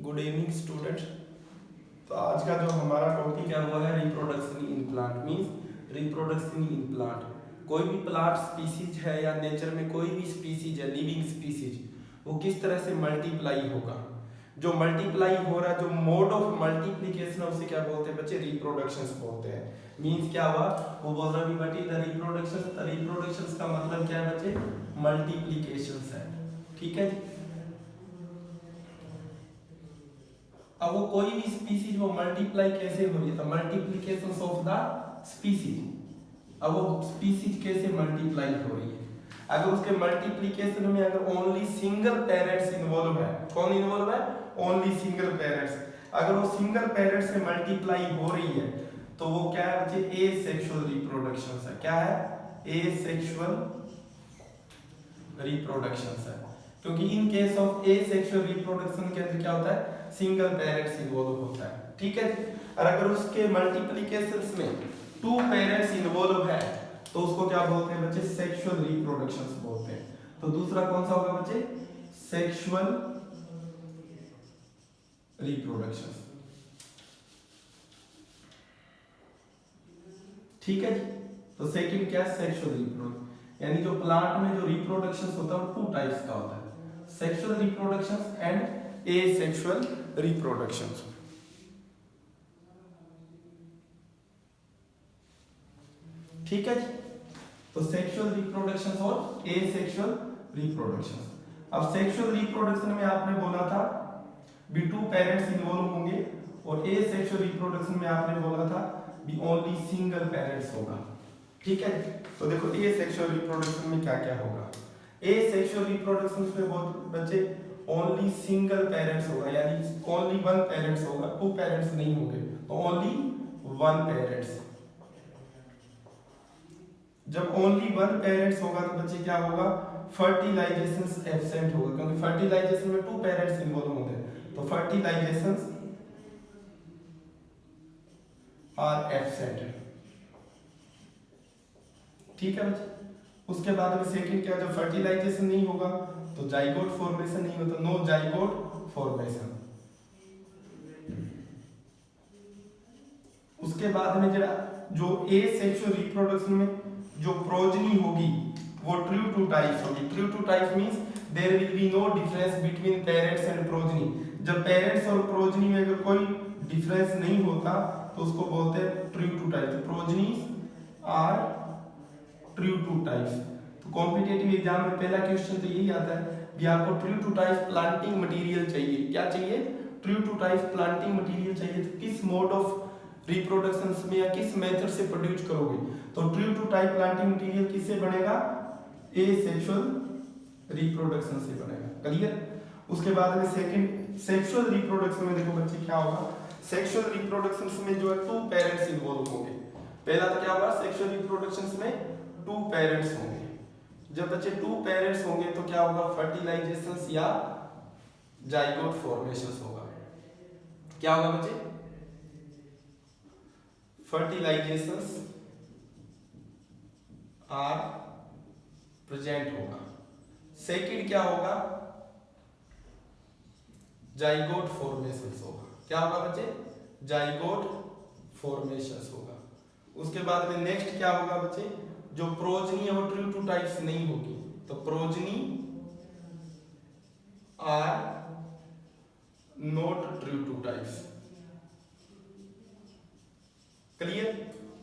Good evening student. तो आज का जो हमारा टॉपिक है वो है reproduction in plant. Means reproduction in plant, कोई भी प्लांट स्पीसीज है या नेचर में कोई भी स्पीसीज है, लिविंग स्पीसीज, वो किस तरह से मल्टीप्लाई होगा। जो मल्टीप्लाई हो रहा है, जो मोड ऑफ मल्टीप्लिकेशन है, उसे क्या बोलते हैं बच्चे? रिप्रोडक्शंस बोलते हैं। मींस क्या हुआ, वो बोल रहा है बटी द रिप्रोडक्शंस का मतलब क्या है बच्चे? मल्टीप्लिकेशंस है। ठीक है। अब वो कोई भी स्पीसीज वो मल्टीप्लाई कैसे हो रही है? तो मल्टीप्लिकेशन ऑफ द स्पीसीज। अब वो स्पीसीज कैसे मल्टीप्लाई हो रही है? अगर उसके मल्टीप्लिकेशन में अगर ओनली सिंगल पेरेंट्स इन्वॉल्व है, कौन इन्वॉल्व है? Only single parents. अगर वो सिंगल पेरेंट्स से मल्टीप्लाई हो रही है तो वो क्या है बच्चे? एसेक्सुअल रिप्रोडक्शन है। क्या है? एसेक्सुअल रिप्रोडक्शन है। क्योंकि in case of asexual reproduction के अंदर क्या होता है? सिंगल पेरेंट्स इन्वॉल्व होता है। ठीक है। और अगर उसके मल्टीप्लिकेशंस में टू पेरेंट्स इन्वॉल्व है तो उसको क्या बोलते हैं बच्चे? सेक्सुअल रिप्रोडक्शंस बोलते हैं। तो दूसरा कौन सा होगा बच्चे? Sexual reproductions. ठीक है जी। तो सेकंड क्या है? Sexual reproduction. यानी जो प्लांट में जो रिप्रोडक्शंस होता है वो टू टाइप्स का होता है, sexual reproductions and asexual reproductions. ठीक है जी। तो सेक्सुअल रिप्रोडक्शंस और एसेक्सुअल रिप्रोडक्शंस। अब सेक्सुअल रिप्रोडक्शन में आपने बोला था भी टू पेरेंट्स इन्वॉल्व होंगे, और एसेक्सुअल रिप्रोडक्शन में आपने बोला था भी ओनली सिंगल पेरेंट्स होगा। ठीक है। तो देखो एसेक्सुअल रिप्रोडक्शन में क्या क्या होगा। एसेक्सुअल रिप्रोडक्शन में बहुत बच्चे ओनली सिंगल पेरेंट्स होगा, यानी ओनली वन पेरेंट्स होगा, टू पेरेंट्स नहीं होंगे, तो ओनली वन पेरेंट्स। जब ओनली वन पेरेंट्स होगा तो बच्चे क्या होगा? फर्टिलाइजेशन एब्सेंट होगा, क्योंकि फर्टिलाइजेशन में टू पेरेंट्स इन्वॉल्व होंगे, तो फर्टिलाइजेशन आर एब्सेंट। ठीक है बच्चे। उसके बाद में सेकंड क्या? जब फर्टिलाइजेशन नहीं होगा तो जाइगोट फॉर्मेशन नहीं होता, नो जाइगोट फॉर्मेशन। उसके बाद में जरा जो एसेक्सुअल रिप्रोडक्शन में जो प्रोजनी होगी वो ट्रू टू टाइप्स होगी। True to types means there will be no difference between parents and progeny. जब पेरेंट्स और प्रोजनी में अगर कोई डिफरेंस नहीं होता तो उसको बोलते हैं true to types. Progenies are true to types. तो कॉम्पिटिटिव एग्जाम में पहला क्वेश्चन तो यही आता है कि आपको true to type planting material चाहिए। क्या चाहिए? True to type planting material चाहिए। तो किस मोड ऑफ रिप्रोडक्शन में या किस मेथड से प्रोड्यूस करोगे? तो true to type planting material किससे बनेगा? एसेक्सुअल रिप्रोडक्शन से बनेगा। क्लियर। उसके बाद में सेकंड सेक्सुअल रिप्रोडक्शन में देखो बच्चे क्या होगा? सेक्सुअल रिप्रोडक्शन में जो है टू पेरेंट्स इन्वॉल्व होंगे। पहला तो क्या होगा? सेक्सुअल रिप्रोडक्शन में टू पेरेंट्स होंगे। जब बच्चे टू पेरेंट्स होंगे तो क्या होगा? फर्टिलाइजेशन या जाइगोट फॉर्मेशन होगा। क्या होगा बच्चे? फर्टिलाइजेशंस आर प्रेजेंट होगा। सेकंड क्या होगा? जाइगोट फॉर्मेशंस होगा। क्या होगा बच्चे? जाइगोट फॉर्मेशंस होगा। उसके बाद में नेक्स्ट क्या होगा बच्चे? जो प्रोजनी है वो ट्रू टू टाइप्स नहीं होगी, तो progeny are not true to types. Clear.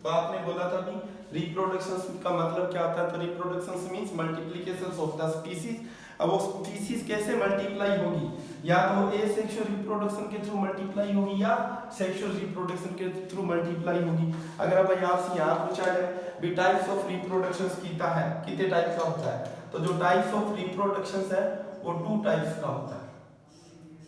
तो आपने बोला था भी रिप्रोडक्शन का मतलब क्या होता है? तो reproduction means multiplication of the species. अब वो स्पीसीज कैसे मल्टीप्लाई होगी? या तो एसेक्सुअल रिप्रोडक्शन के थ्रू मल्टीप्लाई होगी या सेक्सुअल रिप्रोडक्शन के थ्रू मल्टीप्लाई होगी। अगर अब आपसे यहाँ पूछा जाए भी टाइप्स ऑफ रिप्रोडक्शंस कितने टाइप्स का होता है, तो जो टाइप्स ऑफ रिप्रोडक्शंस है वो टू टाइप्स का होता है।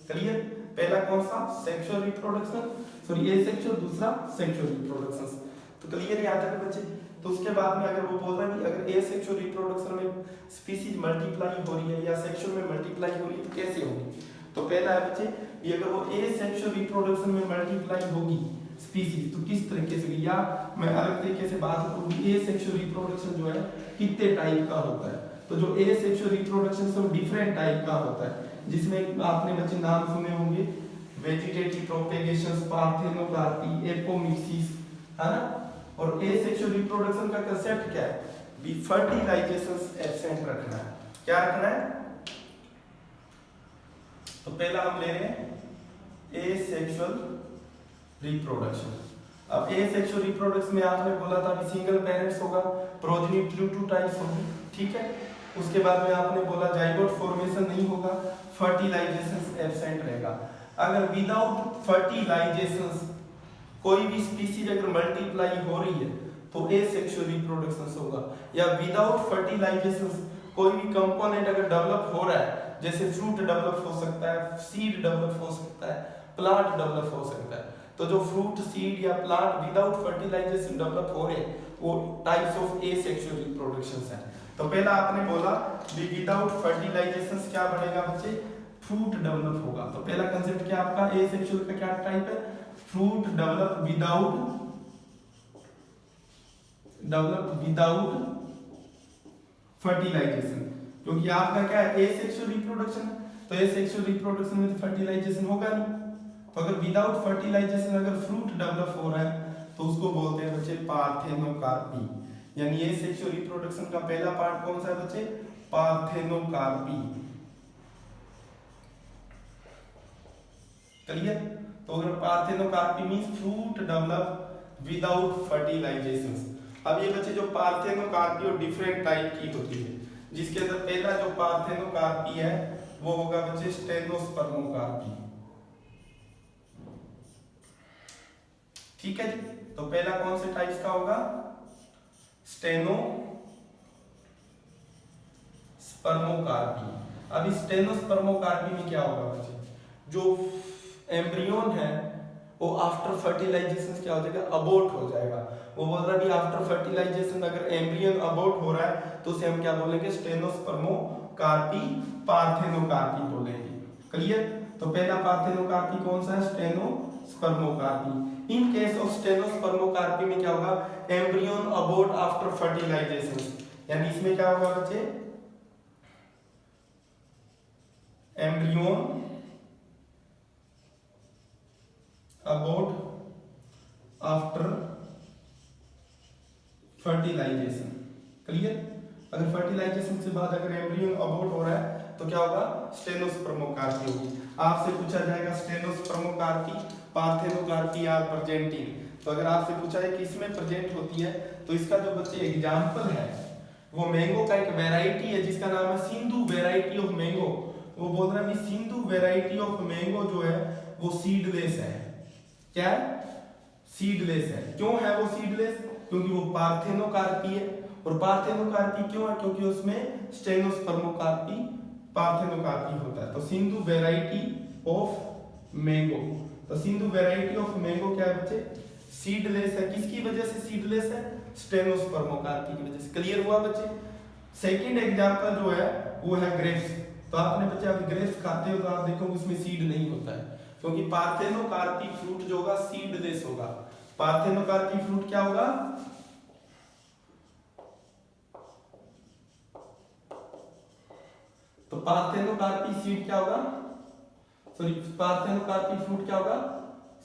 क्लियर। पहला कौन सा? सेक्सुअल रिप्रोडक्शन, सॉरी एसेक्सुअल, दूसरा सेक्सुअल रिप्रोडक्शन। तो क्लियर याद है बच्चे। तो उसके बाद में अगर वो बोल रहा है कि अगर एसेक्सुअल रिप्रोडक्शन में स्पीसीज मल्टीप्लाई हो रही है या सेक्सुअल में मल्टीप्लाई हो रही है तो कैसे होगी? तो पहला है बच्चे ये अगर वो एसेक्सुअल रिप्रोडक्शन में मल्टीप्लाई होगी स्पीसीज तो किस तरीके से, या मैं अलग तरीके से बात करूँ एसेक्सुअल रिप्रोडक्शन जो है कितने टाइप का होता है? तो जो एसेक्सुअल रिप्रोडक्शन सब डिफरेंट टाइप का होता है, जिसमें आपने बच्चे नाम सुने होंगे वेजिटेटिव प्रोपेगेशन, पार्थेनोकार्पी, एपोमिक्सिस, है ना। और एसेक्सुअल रिप्रोडक्शन का कंसेप्ट क्या है? बी फर्टिलाइजेशन एब्सेंट रखना है। क्या रखना है? तो पहला हम ले रहे हैं एसेक्सुअल रिप्रोडक्शन। अब एसेक्सुअल रिप्रोडक्शन में आपने बोला था कि सिंगल पेरेंट्स होगा, प्रोजेनी टू टाइप्स होगी, ठीक है। उसके बाद में आपने बोला जाइगोट फॉर्मेशन नहीं होगा, फर्टिलाइजेशन एब्सेंट रहेगा। अगर विदाउट फर्टिलाइजेशन कोई भी स्पीसीज अगर मल्टीप्लाई हो रही है तो एसेक्सुअल रिप्रोडक्शन होगा। या विदाउट फर्टिलाइजेशन कोई भी कंपोनेंट अगर डेवलप हो रहा है, जैसे फ्रूट डेवलप हो सकता है, सीड डेवलप हो सकता है, प्लांट डेवलप हो सकता है, तो जो फ्रूट, सीड या प्लांट विदाउट फर्टिलाइजेशन डेवलप हो रहे हैं वो टाइप्स ऑफ एसेक्सुअल रिप्रोडक्शन है। तो पहला आपने बोला विदाउट फर्टिलाइजेशन क्या बनेगा बच्चे? फ्रूट डेवलप होगा। तो पहला कंसेप्ट क्या आपका एसेक्सुअल का क्या टाइप है? फ्रूट डेवलप विदाउट फर्टिलाइजेशन, क्योंकि आपका क्या है एसेक्सुअल रिप्रोडक्शन है, तो एसेक्सुअल रिप्रोडक्शन में फर्टिलाइजेशन होगा नहीं। तो अगर विदाउट फर्टिलाइजेशन अगर फ्रूट डेवलप हो रहा है तो उसको बोलते हैं बच्चे पार्थेनोकार्पी। यानी एसेक्सुअल रिप्रोडक्शन का पहला पार्ट कौन सा है बच्चे? पार्थेनोकार्पी। क्लियर? तो अगर parthenocarpy means fruit develop without fertilization. अब ये बच्चे जो पार्थेनोकार्पी और डिफरेंट टाइप की होती है, जिसके अंदर पहला जो पार्थेनोकार्पी है वो होगा बच्चे स्टेनोस्पर्मोकार्पी। ठीक है जी। तो पहला कौन से टाइप्स का होगा? स्टेनोस्पर्मोकार्पी। अब इस स्टेनोस्पर्मोकार्पी में क्या होगा बच्चे? जो एम्ब्रियोन है वो आफ्टर फर्टिलाइजेशन क्या हो जाएगा? अबॉर्ट हो जाएगा। वो बोल रहा है कि आफ्टर फर्टिलाइजेशन अगर एम्ब्रियन अबॉर्ट हो रहा है तो उसे हम क्या बोलेंगे? स्टेनोस्पर्मोकार्पी, पार्थेनोकार्पी बोलेंगे। क्लियर? तो पहला पार्थेनोकार्पी कौन सा है? स्टेनोस्पर्मोकार्पी। इन केस ऑफ स्टेनोस्पर्मोकार्पी में क्या होगा? एम्ब्रियन अबॉर्ट आफ्टर फर्टिलाइजेशन, यानी इसमें क्या होगा बच्चे? एम्ब्रियन अबॉर्ट आफ्टर फर्टिलाइजेशन। क्लियर? अगर फर्टिलाइजेशन से बाद अगर एम्ब्रियन अबॉर्ट हो रहा है तो क्या होगा? स्टेनोस्पर्मोकार्पी होगी। आपसे पूछा जाएगा स्टेनोस्पर्मोकार्पी, पार्थेनोकार्पी आर प्रेजेंट इन। तो अगर आपसे पूछा है कि इसमें प्रेजेंट होती है तो इसका जो बच्चे एग्जांपल है वो मैंगो का एक वैरायटी है जिसका नाम है सिंधु वैरायटी ऑफ मैंगो। वो बोल रहा है कि सिंधु वैरायटी ऑफ मैंगो जो है वो सीडलेस है। क्या है? सीडलेस है। क्यों है वो सीडलेस? क्योंकि वो पार्थेनोकार्पी है। और पार्थेनोकार्पी क्यों है? क्योंकि उसमें स्टेनोस्पर्मोकार्पी, पार्थेनोकार्पी होता है। तो सिंधु वैरायटी ऑफ मैंगो, तो सिंधु वैरायटी ऑफ मैंगो क्या है बच्चे? सीडलेस है। किसकी वजह से सीडलेस है? स्टेनोस्पर्मोकार्पी की वजह से। क्लियर हुआ बच्चे? सेकंड एग्जांपल जो है वो है ग्रेप्स। तो आपने बच्चे आप ग्रेप्स खाते हो तो आप देखोगे उसमें सीड नहीं होता है, क्योंकि पार्थेनोकार्पी फ्रूट जो होगा सीडलेस होगा। पार्थेनोकार्पी फ्रूट क्या होगा? तो पार्थेनोकार्पी सीड क्या होगा? सॉरी, पार्थेनोकार्पी फ्रूट क्या होगा?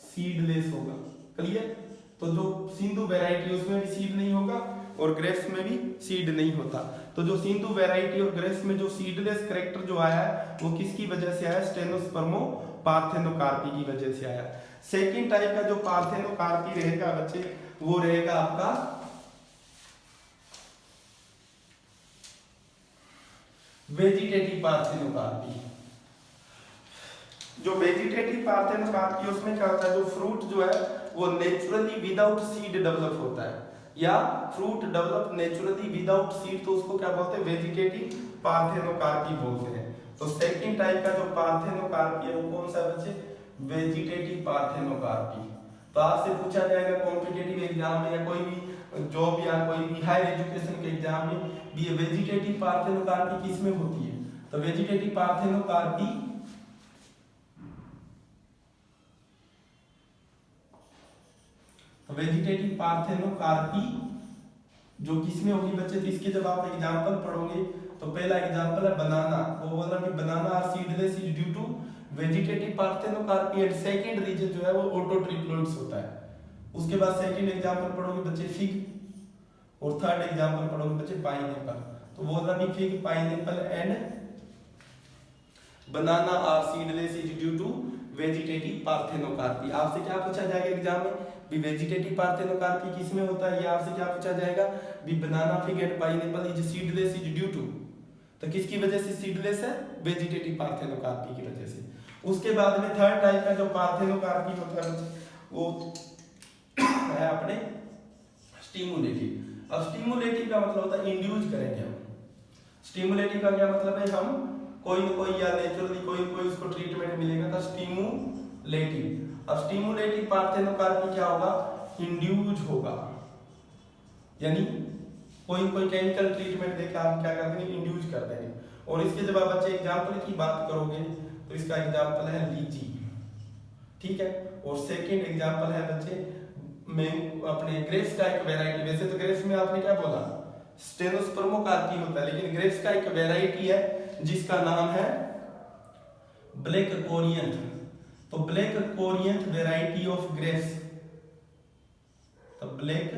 सीडलेस होगा। क्लियर? तो जो सिंधु वैरायटी उसमें भी सीड नहीं होगा और ग्रेप्स में भी सीड नहीं होता। तो जो सिंधु वैरायटी और ग्रेप्स में जो सीडलेस कैरेक्टर जो आया है वो किसकी वजह से आया? स्टेनोस्पर्मो पार्थेनोकार्पी की वजह से आया। सेकंड टाइप का जो पार्थेनोकार्पी रहेगा बच्चे वो रहेगा आपका वेजिटेटिव पार्थेनोकार्पी। जो वेजिटेटिव पार्थेनोकार्पी उसमें क्या होता है? जो फ्रूट जो है वो नेचुरली विदाउट सीड डेवलप होता है, या fruit develop naturally without seed, तो उसको क्या बोलते हैं? वेजिटेटिव पार्थेनोकार्पी बोलते हैं। तो सेकंड टाइप का जो पार्थेनोकार्पी है वो कौन सा बच्चे? Vegetative parthenocarpy. तो आपसे पूछा जाएगा कॉम्पिटिटिव एग्जाम में या कोई भी जॉब या कोई भी हायर एजुकेशन के एग्जाम में भी ये वेजिटेटिव पार्थेनोकार्पी किसमें होती है? तो वेजिटेटिव पार्थेनोकार्पी वेजिटेटिव पार्थेनोकार्पी जो किसमें होगी बच्चे? तो इसके जब आप एग्जांपल पढ़ोगे तो पहला एग्जांपल है बनाना। वो बोल रहा है कि banana are seedless is due to vegetative parthenocarpy and second reason जो है वो ऑटोट्रिप्लोइड्स होता है। उसके बाद सेकंड एग्जांपल पढ़ोगे बच्चे फिग, और थर्ड एग्जांपल पढ़ोगे बच्चे पाइनएप्पल। तो बोल रहा भी fig, pineapple and banana are seedless is due to vegetative parthenocarpy. आपसे क्या पूछा जाएगा एग्जाम में भी वेजिटेटिव पार्थेनोकार्पी किस में होता है, ये आपसे क्या पूछा जाएगा भी banana fig and pineapple is seedless is due to, तो किसकी वजह से सीडलेस है, वेजिटेटिव पार्थेनोकार्पी की वजह से। उसके बाद में थर्ड टाइप का जो पार्थेनोकार्पी होता है वो है अपने स्टिमुलेटिव। अब स्टिमुलेटिव का मतलब होता है इंड्यूस करेंगे हम। स्टिमुलेटिव का क्या मतलब है, हम कोई न कोई या नेचुरली कोई न कोई उसको ट्रीटमेंट मिलेगा तो स्टिमुलेटिव। अब स्टिमुलेटिव पार्थेनोकार्पी क्या होगा, इंड्यूस होगा, यानी कोई कोई केमिकल ट्रीटमेंट देकर आप क्या कर देंगे, इंड्यूस कर देंगे। और इसके जब आप बच्चे एग्जांपल की बात करोगे तो इसका एग्जांपल है लीची, ठीक है। और सेकंड एग्जांपल है बच्चे में अपने ग्रेप्स का एक वैरायटी। वैसे तो ग्रेप्स में आपने क्या बोला, स्टेनोस्पर्मोकार्पी होता है, लेकिन ग्रेप्स का एक वैरायटी है जिसका नाम है ब्लैक कोरियंथ। तो black Corinth variety of grapes, तो ब्लैक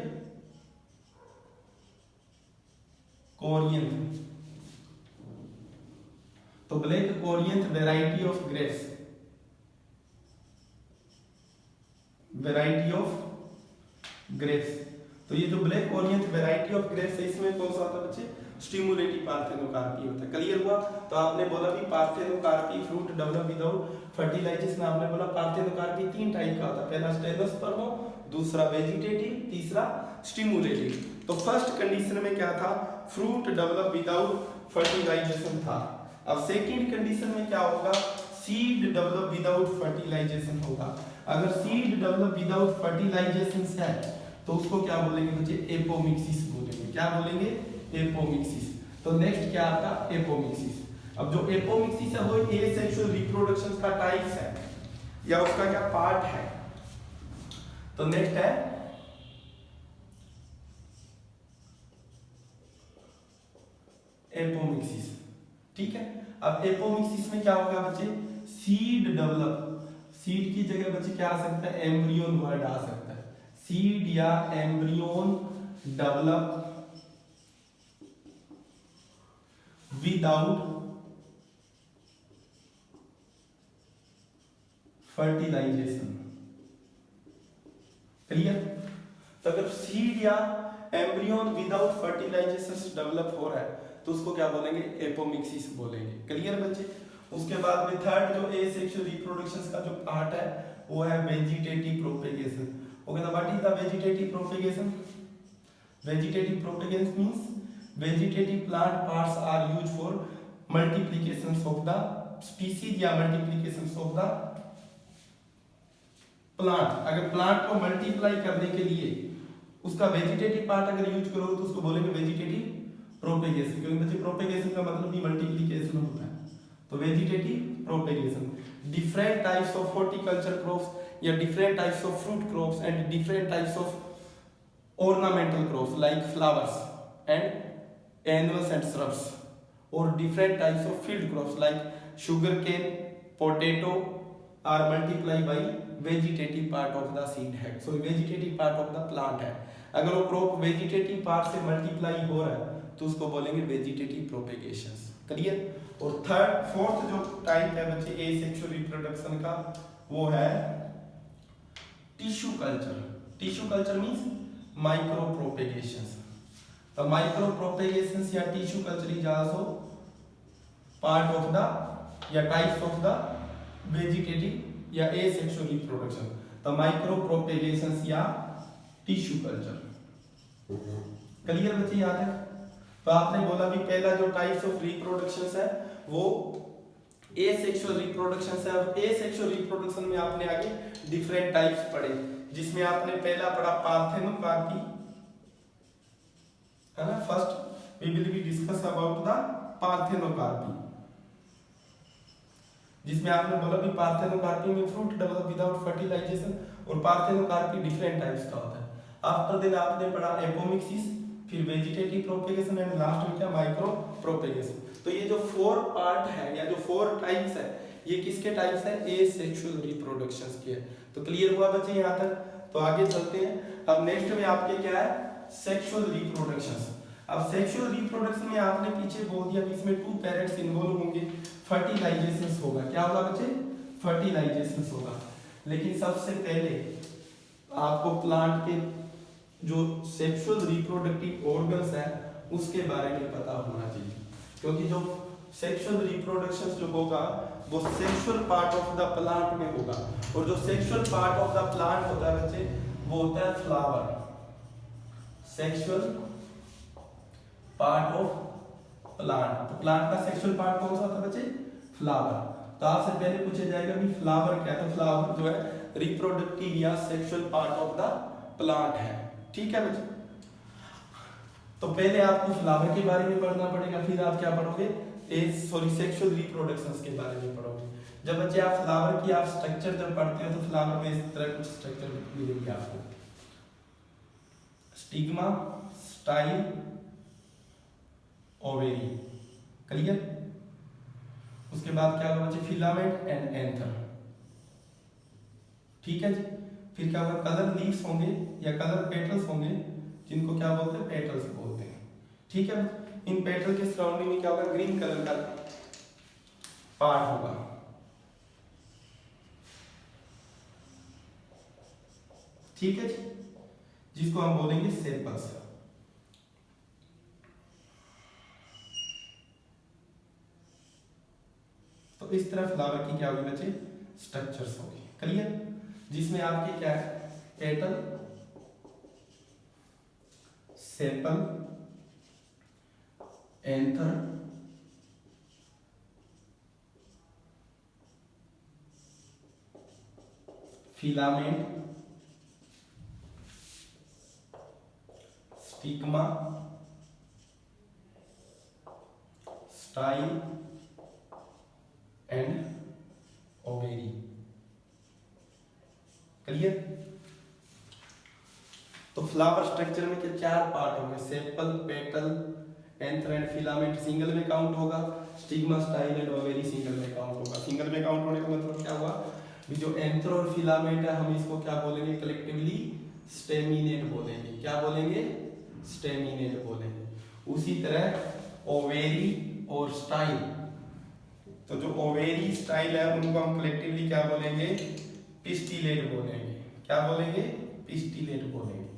कोरियंथ, तो black Corinth variety of grapes, variety of grapes. तो ये जो black Corinth variety of grapes है इसमें कौन सा होता है बच्चे, स्टिमुलेटिव पार्थेनोकार्पी होता है। क्लियर हुआ। तो आपने बोला भी parthenocarpy fruit develop without fertilization. आपने बोला पार्थेनोकार्पी तीन टाइप का होता है, पहला स्टेनोस्पर्मो, दूसरा वेजिटेटिव, तीसरा स्टिमुलेटिव। तो फर्स्ट कंडीशन में क्या था, फ्रूट डेवलप विदाउट फर्टिलाइजेशन था। अब सेकंड कंडीशन में क्या होगा, सीड डेवलप विदाउट फर्टिलाइजेशन होगा। अगर सीड डेवलप विदाउट फर्टिलाइजेशन है तो उसको क्या बोलेंगे बच्चे, एपोमिक्सिस बोलेंगे। क्या बोलेंगे, एपोमिक्सिस। तो नेक्स्ट क्या आता, एपोमिक्सिस। अब जो एपोमिक्सिस है वो एसेक्सुअल रिप्रोडक्शन का टाइप्स है या उसका क्या पार्ट है। तो नेक्स्ट है एपोमिक्सिस, ठीक है। अब एपोमिक्सिस में क्या होगा बच्चे, सीड डेवलप, सीड की जगह बच्चे क्या आ सकता है, एम्ब्रियोन वर्ड आ सकता है। सीड या एम्ब्रियोन डेवलप विदाउट फर्टिलाइजेशन। क्लियर। तो अगर सीड या एम्ब्रियोन विदाउट फर्टिलाइजेशन डेवलप हो रहा है तो उसको क्या बोलेंगे, एपोमिक्सिस बोलेंगे। क्लियर बच्चे। उसके बाद में थर्ड जो एसेक्सुअल रिप्रोडक्शन का जो पार्ट है वो है vegetative propagation. Okay, what is the vegetative propagation? Vegetative propagation means vegetative plant parts are used for multiplication of the species या multiplication of the plant। अगर प्लांट को मल्टीप्लाई करने के लिए उसका वेजिटेटिव पार्ट अगर यूज करो तो उसको बोलेंगे वेजिटेटिव प्रोपेगेशन, क्योंकि बच्चे प्रोपेगेशन का मतलब भी मल्टीप्लिकेशन होता है। तो vegetative propagation. Different types of horticulture crops या different types of fruit crops and different types of ornamental crops like flowers and annuals and shrubs, or different types of field crops like sugarcane, potato are multiplied by vegetative part of the seed head। So vegetative part of the plant है। अगर वो crop vegetative part से multiply हो रहा है तो उसको बोलेंगे वेजिटेटिव प्रोपेगेशन। क्लियर। और थर्ड फोर्थ जो टाइप है बच्चे एसेक्सुअल रिप्रोडक्शन का वो है tissue culture. Tissue culture means micro propagation. The micropropagations या tissue culture is also part of the या types of the vegetative या asexual reproduction। The micropropagations या tissue culture। क्लियर बच्चे, याद है। तो आपने बोला भी पहला जो टाइप्स ऑफ रिप्रोडक्शन है वो asexual reproduction है। अब asexual reproduction में आपने आगे डिफरेंट टाइप्स पढ़े, जिसमें आपने पहला पढ़ा पार्थेनोकार्पी, है ना। First we will be discuss about the parthenocarpy, जिसमें आपने बोला भी पार्थेनोकार्पी में फ्रूट डेवलप विदाउट फर्टिलाइजेशन, और पार्थेनोकार्पी डिफरेंट टाइप्स का होता है। आफ्टर देन आपने पढ़ा एपोमिक्सिस, फिर वेजिटेटिव प्रोपेगेशन एंड लास्ट में क्या, माइक्रो प्रोपेगेशन। तो ये जो फोर पार्ट है या जो फोर टाइप्स है ये किसके टाइप्स है, ए सेक्सुअल रिप्रोडक्शंस के है। तो क्लियर हुआ बच्चे यहाँ तक। तो आगे चलते हैं। अब नेक्स्ट में आपके क्या है, सेक्सुअल रिप्रोडक्शंस। अब सेक्सुअल रिप्रोडक्शन में आपने पीछे बोल दिया कि इसमें 2 पेरेंट्स इन्वॉल्व होंगे, फर्टिलाइजेशन होगा। क्या होगा बच्चे, फर्टिलाइजेशन होगा। लेकिन सबसे पहले आपको प्लांट के जो सेक्सुअल रिप्रोडक्टिव ऑर्गन्स है उसके बारे में पता होना चाहिए, क्योंकि जो सेक्सुअल रिप्रोडक्शन जो होगा वो sexual part of the plant में होगा, और जो sexual part of the plant होता है बच्चे वो होता है flower. Sexual part of plant, तो प्लांट का सेक्सुअल पार्ट कौन सा होता है बच्चे, फ्लावर। तो आपसे पहले पूछा जाएगा भी फ्लावर क्या है, तो फ्लावर जो है रिप्रोडक्टिव या sexual part of the plant है। ठीक है बच्चे। तो पहले आपको फ्लावर के बारे में पढ़ना पड़ेगा, फिर आप क्या पढ़ोगे, सेक्सुअल रिप्रोडक्शंस के बारे में पढ़ोगे। जब बच्चे आप फ्लावर की आप स्ट्रक्चर जब पढ़ते हो तो फ्लावर में इस तरह कुछ स्ट्रक्चर मिलेगी आपको, स्टिग्मा, स्टाइल, ओवेरी। क्लियर। उसके बाद क्या होगा बच्चे, फिलामेंट एंड एंथर। ठीक है जी। फिर क्या होगा, कलर लीव्स होंगे या कलर पेटल्स होंगे, जिनको क्या बोलते हैं, पेटल्स बोलते हैं। ठीक है। इन पेटल के सराउंडिंग में क्या होगा, ग्रीन कलर का पार्ट होगा। ठीक है जी, जिसको हम बोलेंगे सेपल्स। तो इस तरह फ्लावर की क्या होगी बच्चे, स्ट्रक्चर्स होगी। क्लियर। जिसमें आपके क्या है, petal, sepal, anther, filament, stigma, style and ovary. Clear. तो फ्लावर स्ट्रक्चर में क्या 4 पार्ट होंगे, sepal, petal, anther and filament single में काउंट होगा, stigma, style and ovary single में काउंट होगा। सिंगल में काउंट होने का मतलब क्या हुआ, जो एंथर और फिलामेंट है हम इसको क्या बोलेंगे, कलेक्टिवली स्टेमिनेट बोलेंगे। क्या बोलेंगे, स्टेमिनेट बोलेंगे। उसी तरह ओवेरी और स्टाइल, तो जो ओवेरी स्टाइल है उनको हम कलेक्टिवली क्या बोलेंगे, पिस्टिलेट बोलेंगे। क्या बोलेंगे, पिस्टिलेट बोलेंगे।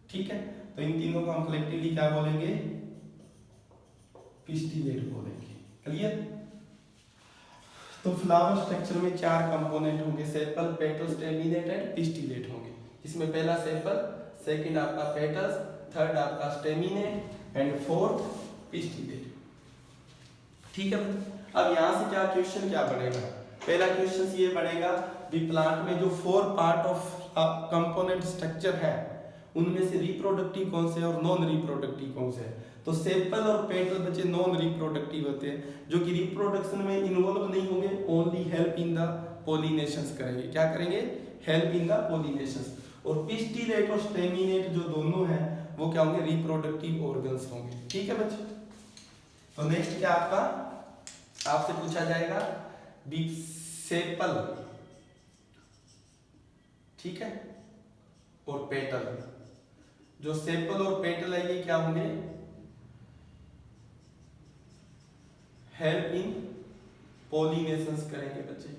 ठीक है। तो इन तीनों को हम कलेक्टिवली क्या बोलेंगे, पिस्टिलेट बोलेंगे। क्लियर। तो फ्लावर स्ट्रक्चर में 4 कंपोनेंट होंगे, sepal, petal, staminate and pistillate होंगे। इसमें पहला सेपल, सेकंड आपका पेटल्स, थर्ड आपका स्टेमिनेट एंड फोर्थ पिस्टिलेट। ठीक है। अब यहाँ से क्या क्वेश्चन क्या बनेगा, पहला क्वेश्चन ये बनेगा कि प्लांट में जो 4 पार्ट ऑफ कंपोनेंट स्ट्रक्चर है उनमें से रिप्रोडक्टिव कौन से और नॉन रिप्रोडक्टिव कौन से है। तो सेपल और पेटल बच्चे नॉन रिप्रोडक्टिव होते हैं, जो कि रिप्रोडक्शन में इन्वॉल्व नहीं होंगे, ओनली हेल्प इन द पोलिनेशंस करेंगे। क्या करेंगे, हेल्प इन द पोलिनेशंस। और पिस्टिलेट और स्टेमिनेट जो दोनों हैं वो क्या होंगे, रिप्रोडक्टिव ऑर्गन्स होंगे। ठीक है बच्चे। तो नेक्स्ट क्या आपका, आपसे पूछा जाएगा बी सेपल, ठीक है, और पेटल। जो सेपल और पेटल है ये क्या होंगे, हेल्प इन पोलिनेशंस करेंगे बच्चे,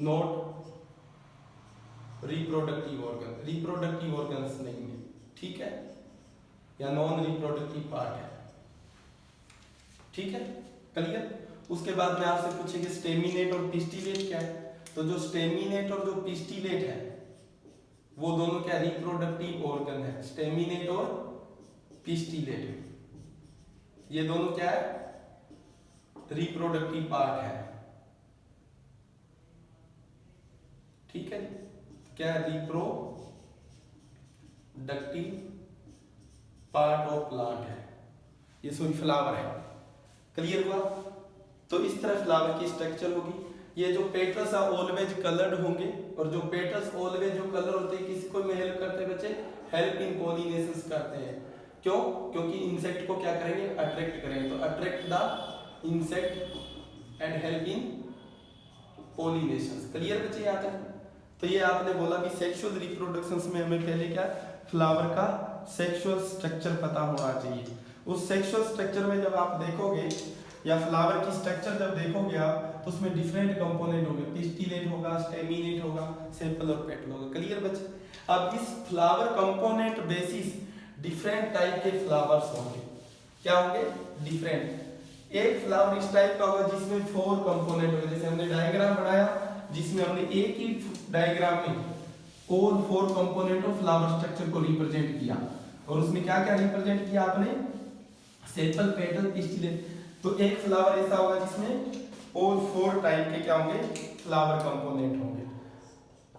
not reproductive organ, reproductive organs नहीं है। ठीक है, या नॉन रिप्रोडक्टिव पार्ट है। ठीक है, क्लियर। उसके बाद में आपसे पूछेंगे स्टेमिनेट और पिस्टिलेट क्या है। तो जो स्टेमिनेट और जो पिस्टिलेट है वो दोनों क्या रिप्रोडक्टिव ऑर्गन है, स्टेमिनेट और पिस्टिलेट ये दोनों क्या है, रिप्रोडक्टिव पार्ट है। ठीक है, क्या रिप्रोडक्टिव पार्ट ऑफ प्लांट है, ये सॉरी फ्लावर है। क्लियर हुआ। तो इस तरह फ्लावर की स्ट्रक्चर होगी। ये जो पेटल्स है ऑलवेज कलर्ड होंगे, और जो पेटल्स ऑलवेज जो कलर होते हैं किसी को हेल्प करते हैं बच्चे, हेल्प इन पोलिनेशंस करते हैं। क्यों? क्योंकि इंसेक्ट को क्या करेंगे, अट्रैक्ट करेंगे, तो attract the insect and help in pollination. Clear बच्चे यहाँ तक? तो ये आपने बोला कि सेक्सुअल रिप्रोडक्शन में हमें पहले क्या, फ्लावर का सेक्सुअल स्ट्रक्चर पता होना चाहिए। उस सेक्सुअल स्ट्रक्चर में जब आप देखोगे या फ्लावर की स्ट्रक्चर जब देखोगे आप, तो उसमें डिफरेंट कंपोनेंट होंगे, पिस्टिलेट होगा, स्टेमिनेट होगा, सेपल और पेटल होगा। क्लियर बच्चे? अब इस flower component basis different type के फ्लावर्स होंगे। क्या होंगे? डिफरेंट। एक फ्लावर इस टाइप का होगा जिसमें 4 कंपोनेंट होंगे, जैसे हमने डायग्राम बनाया जिसमें हमने एक ही डायग्राम में all 4 component of flower structure को रिप्रेजेंट किया, और उसमें क्या क्या रिप्रेजेंट किया आपने, सेपल, पेटल, पिस्टिलेट। तो एक फ्लावर ऐसा होगा जिसमें ऑल 4 टाइप के क्या होंगे, फ्लावर कंपोनेंट होंगे।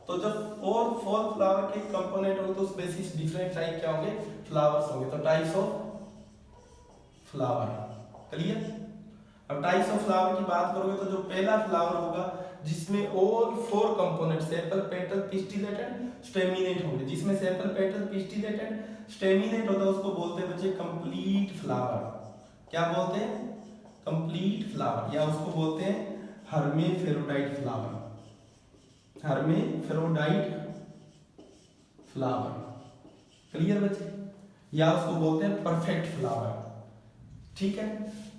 तो जब ऑल 4 फ्लावर के कंपोनेंट होंगे तो उस बेसिस डिफरेंट टाइप क्या होंगे, फ्लावर्स होंगे। तो टाइप्स ऑफ फ्लावर। क्लियर? अब टाइप्स ऑफ फ्लावर की बात करोगे तो जो पहला फ्लावर होगा जिसमें all 4 component sepal, petal, pistillate and staminate होंगे, जिसमें sepal, petal, pistillate and staminate होता है उसको बोलते हैं बच्चे कंप्लीट फ्लावर। क्या बोलते हैं? कंप्लीट फ्लावर, या उसको बोलते हैं hermaphrodite flower. Hermaphrodite flower. Clear बच्चे? या उसको बोलते हैं परफेक्ट फ्लावर। ठीक है?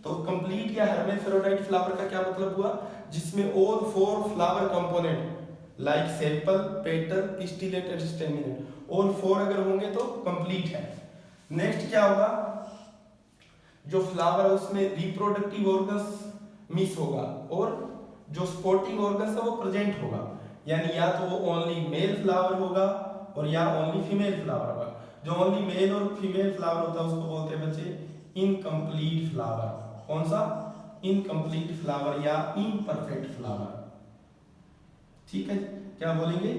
तो कंप्लीट या हर्मेफ्रोडाइट फ्लावर का क्या मतलब हुआ, जिसमें all 4 flower component like sepal, petal, pistillate and staminate all 4 अगर होंगे तो कंप्लीट है। नेक्स्ट क्या होगा, जो फ्लावर है उसमें रिप्रोडक्टिव ऑर्गन्स मिस होगा और जो स्पोर्टिंग ऑर्गन्स है वो प्रेजेंट होगा, यानी या तो वो ओनली मेल फ्लावर होगा और या ओनली फीमेल फ्लावर होगा। जो ओनली मेल और फीमेल फ्लावर होता है उसको बोलते हैं बच्चे इनकम्प्लीट फ्लावर। कौन सा? इनकम्प्लीट फ्लावर या इम्परफेक्ट फ्लावर। ठीक है? क्या बोलेंगे?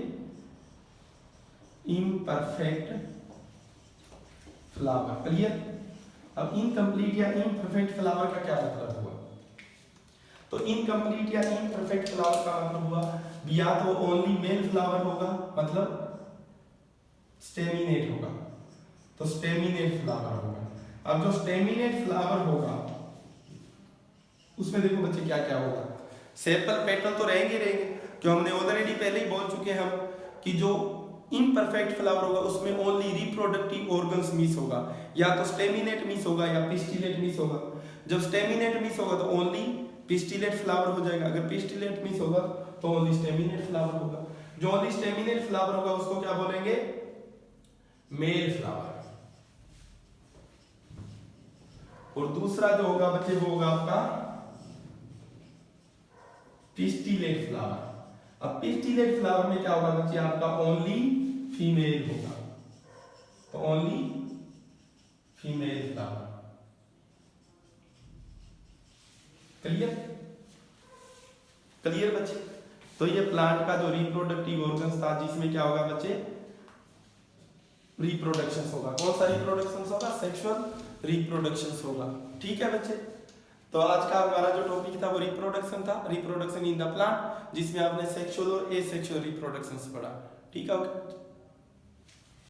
Imperfect flower. क्लियर? अब इनकम्प्लीट या इम्परफेक्ट फ्लावर का क्या मतलब हुआ, तो इनकम्प्लीट या इम्परफेक्ट फ्लावर का मतलब हुआ या तो ओनली मेल फ्लावर होगा, मतलब स्टेमिनेट होगा, तो स्टेमिनेट फ्लावर होगा। अब जो स्टेमिनेट फ्लावर होगा उसमें देखो बच्चे क्या क्या होगा, सेपल, पेटल तो रहेंगे, जो हमने ऑलरेडी पहले ही बोल चुके हैं हम कि जो इम्परफेक्ट फ्लावर होगा उसमें ओनली रिप्रोडक्टिव ऑर्गन्स मिस होगा, या तो स्टेमिनेट मिस होगा या पिस्टिलेट मिस होगा। जब स्टेमिनेट मिस होगा तो ओनली पिस्टिलेट फ्लावर हो जाएगा, अगर पिस्टिलेट मिस होगा तो ओनली स्टेमिनेट फ्लावर होगा। जो ओनली स्टेमिनेट फ्लावर होगा उसको क्या बोलेंगे, मेल फ्लावर। और दूसरा जो होगा बच्चे वो होगा आपका पिस्टिलेट फ्लावर। अब पिस्टिलेट फ्लावर में क्या होगा बच्चे, आपका ओनली फीमेल होगा, तो only female flower. Clear? Clear बच्चे? तो ये प्लांट का जो रिप्रोडक्टिव ऑर्गन्स था जिसमें क्या होगा बच्चे, रिप्रोडक्शन होगा। कौन सा रिप्रोडक्शन होगा? सेक्सुअल रिप्रोडक्शन होगा। ठीक है बच्चे? तो आज का हमारा जो टॉपिक था वो रिप्रोडक्शन था, रिप्रोडक्शन इन द प्लांट, जिसमें आपने सेक्सुअल और एसेक्सुअल रिप्रोडक्शन पढ़ा। ठीक है?